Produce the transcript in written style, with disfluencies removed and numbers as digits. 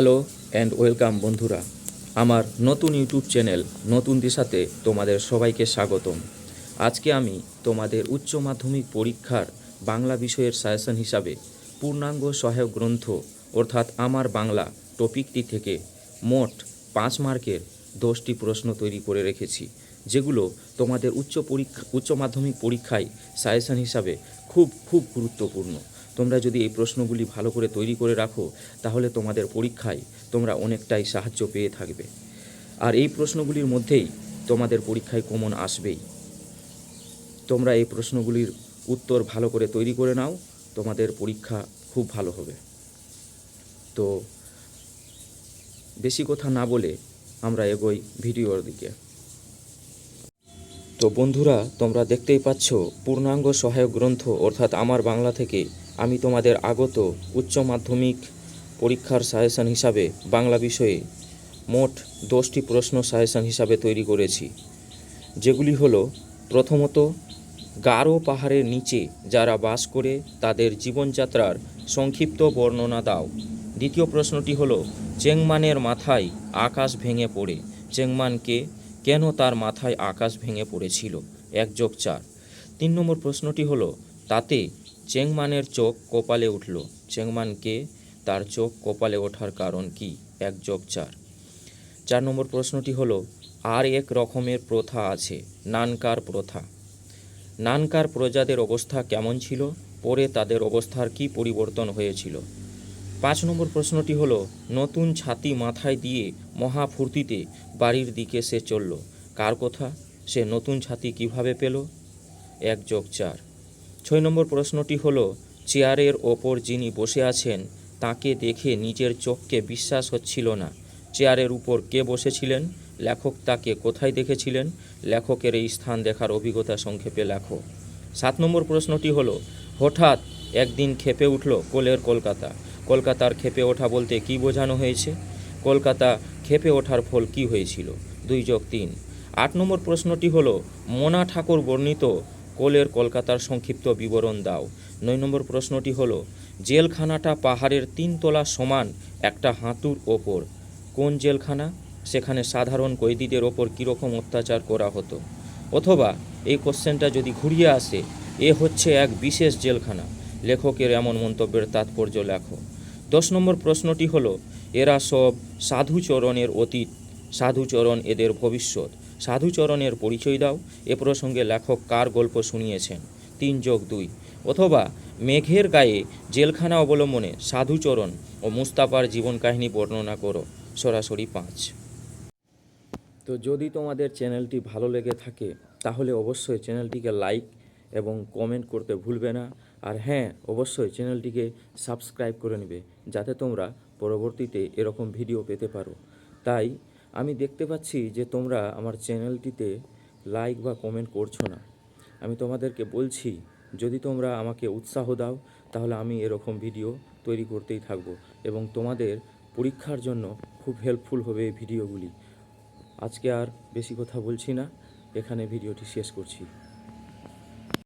Hello and welcome বন্ধুরা, আমার নতুন ইউটিউব চ্যানেল নতুন দিশাতে তোমাদের সবাইকে স্বাগতম। আজকে আমি তোমাদের উচ্চ মাধ্যমিক পরীক্ষার বাংলা বিষয়ের সাজেশন হিসাবে পূর্ণাঙ্গ সহায়ক গ্রন্থ অর্থাৎ আমার বাংলা টপিকটি থেকে মোট 5 মার্কের 10টি প্রশ্ন তৈরি করে রেখেছি, যেগুলো তোমাদের উচ্চ মাধ্যমিক পরীক্ষায় সাজেশন হিসাবে খুব গুরুত্বপূর্ণ। তোমরা যদি এই প্রশ্নগুলি ভালো করে তৈরি করে রাখো, তাহলে তোমাদের পরীক্ষায় তোমরা অনেকটাই সাহায্য পেয়ে থাকবে। আর এই প্রশ্নগুলির মধ্যেই তোমাদের পরীক্ষায় কমন আসবেই। তোমরা এই প্রশ্নগুলির উত্তর ভালো করে তৈরি করে নাও, তোমাদের পরীক্ষা খুব ভালো হবে। তো বেশি কথা না বলে আমরা এগোই ভিডিওর দিকে। তো বন্ধুরা, তোমরা দেখতেই পাচ্ছ পূর্ণাঙ্গ সহায়ক গ্রন্থ অর্থাৎ আমার বাংলা থেকে আমি তোমাদের আগত উচ্চ মাধ্যমিক পরীক্ষার সাজেশন হিসাবে বাংলা বিষয়ে মোট 10টি প্রশ্ন সাজেশন হিসাবে তৈরি করেছি, যেগুলি হলো: প্রথমত, গারো পাহাড়ের নিচে যারা বাস করে তাদের জীবনযাত্রার সংক্ষিপ্ত বর্ণনা দাও। দ্বিতীয় প্রশ্নটি হলো, চেংমানের মাথায় আকাশ ভেঙে পড়ে। চেংমানকে কেন তার মাথায় আকাশ ভেঙে পড়েছিল? 1+4। 3 নম্বর প্রশ্নটি হলো, তাতে চেংমানের চোখ কপালে উঠল। চেংমানকে তার চোখ কপালে ওঠার কারণ কি? 1+4। 4 নম্বর প্রশ্নটি হলো, আর এক রকমের প্রথা আছে, নানকার প্রথা। নানকার প্রজাদের অবস্থা কেমন ছিল? পরে তাদের অবস্থার কি পরিবর্তন হয়েছিল? 5 নম্বর প্রশ্নটি হলো, নতুন ছাতি মাথায় দিয়ে মহা ফুর্তিতে বাড়ির দিকে সে চলল। কার কথা? সে নতুন ছাতি কিভাবে পেল? 1+4। 6 নম্বর প্রশ্নটি হলো, চেয়ারের ওপর যিনি বসে আছেন তাকে দেখে নিজের চোখকে বিশ্বাস হচ্ছিল না। চেয়ারের উপর কে বসেছিলেন? লেখক তাকে কোথায় দেখেছিলেন? লেখকের এই স্থান দেখার অভিজ্ঞতা সংক্ষেপে লেখো। 7 নম্বর প্রশ্নটি হলো, হঠাৎ একদিন ক্ষেপে উঠল কোলের কলকাতা। কলকাতার ক্ষেপে ওঠা বলতে কি বোঝানো হয়েছে? কলকাতা ক্ষেপে ওঠার ফল কি হয়েছিল? 2+3। 8 নম্বর প্রশ্নটি হলো, মোনা ঠাকুর বর্ণিত কোলের কলকাতার সংক্ষিপ্ত বিবরণ দাও। 9 নম্বর প্রশ্নটি হলো, জেলখানাটা পাহাড়ের 3 তলা সমান একটা হাঁটুর ওপর। কোন জেলখানা? সেখানে সাধারণ কয়েদিদের ওপর কীরকম অত্যাচার করা হতো? অথবা এই কোশ্চেনটা যদি ঘুরিয়ে আসে, এ হচ্ছে এক বিশেষ জেলখানা, লেখকের এমন মন্তব্যের তাৎপর্য লেখো। 10 নম্বর প্রশ্নটি হলো, এরা সব সাধুচরণের অতীত, সাধুচরণ এদের ভবিষ্যৎ। সাধুচরণের পরিচয় দাও। এ প্রসঙ্গে লেখক কার গল্প শুনিয়েছেন? 3+2। অথবা মেঘের গায়ে জেলখানা অবলম্বনে সাধুচরণ ও মুস্তাফার জীবন কাহিনী বর্ণনা করো। সরাসরি 5। তো যদি তোমাদের চ্যানেলটি ভালো লেগে থাকে, তাহলে অবশ্যই চ্যানেলটিকে লাইক এবং কমেন্ট করতে ভুলবে না। আর হ্যাঁ, অবশ্যই চ্যানেলটিকে সাবস্ক্রাইব করে নেবে, যাতে তোমরা পরবর্তীতে এরকম ভিডিও পেতে পারো। তাই আমি দেখতে পাচ্ছি যে তোমরা আমার চ্যানেলটিতে লাইক বা কমেন্ট করছো না। আমি তোমাদেরকে বলছি, যদি তোমরা আমাকে উৎসাহ দাও, তাহলে আমি এরকম ভিডিও তৈরি করতেই থাকবো এবং তোমাদের পরীক্ষার জন্য খুব হেল্পফুল হবে এই ভিডিওগুলি। আজকে আর বেশি কথা বলছি না, এখানে ভিডিওটি শেষ করছি।